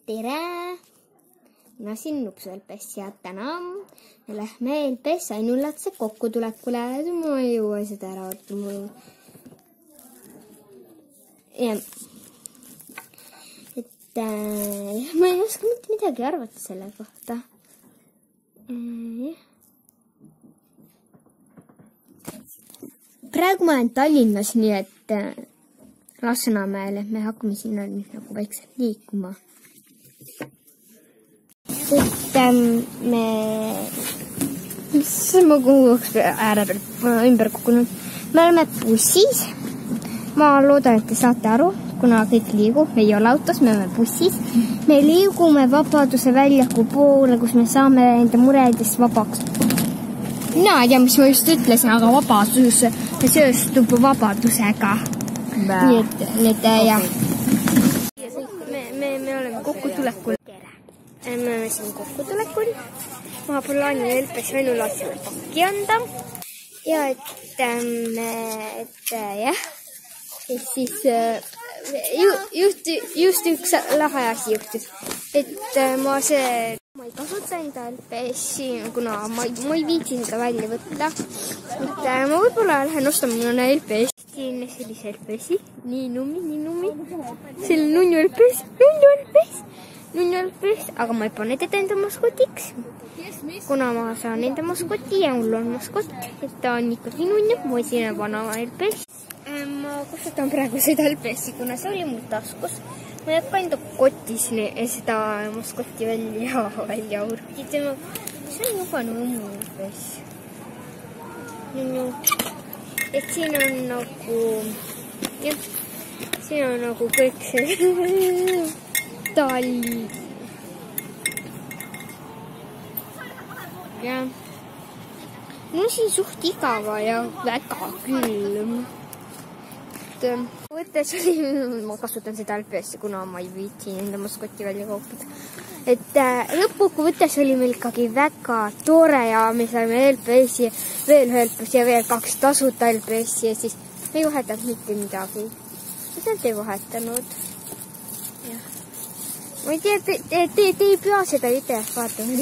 Tere! No siin Nupsu LPS ja täna me lähme LPS Ainullatse kokkutulekule. Ma ei jõua seda ära võtta. Ma ei oska mitte midagi arvata selle kohta. Praegu ma olen Tallinnas, nii et Lasnamäel, et me hakkame sinna nüüd nagu vaikselt liikuma. Mis ma kuhuks ääre pealt ümber kukkunud? Me oleme bussis. Ma loodan, et te saate aru, kuna kõik liigub. Me ei ole autos, me oleme bussis. Me liigume Vabaduse väljaku poole, kus me saame enda muredest vabaks. Mina ei tea, mis ma just ütlesin, aga vabadus seostub vabadusega. Nii et jah. Me oleme kokkutulekul. Me oleme siin kokkutulekul. Ma plaanin LPS Ainulatsele pakki anda. Ja et jah. Et siis just üks lahe asi juhtus. Et ma ei kasuta enda LPS-i, kuna ma ei viitsi seda välja võtta. Et ma võib-olla lähen ostama mõne LPS. Siin sellise LPS-i. Nii nummi. Selle nunnu LPS. Aga ma ei pane teda enda maskotiks. Kuna ma saan enda maskoti ja mul on maskot. Et ta on ikkagi nunnu. Ma siin vana LPS. Ma kasutan praegu seda LPS-i, kuna see oli mul taskus. Ma ei hakka enda kotis seda maskoti välja urkida. See on juba nunnu LPS. Et siin on nagu, jah, siin on nagu kõik see tali. Ja, mul siin suht igava ja väga külm. Võttes oli, ma kasutan seda LPS-i, kuna ma ei viitsi enda maskoti välja kaupida. Et lõppkokkuvõttes oli meil ikkagi väga tore ja me saime LPS-i, veel ühe LPS-i ja veel 2 tasuta LPS-i ja siis me ei vahetanud mitte midagi. Mis nad ei vahetanud? Ma ei tea, te ei pea seda videos vaatama.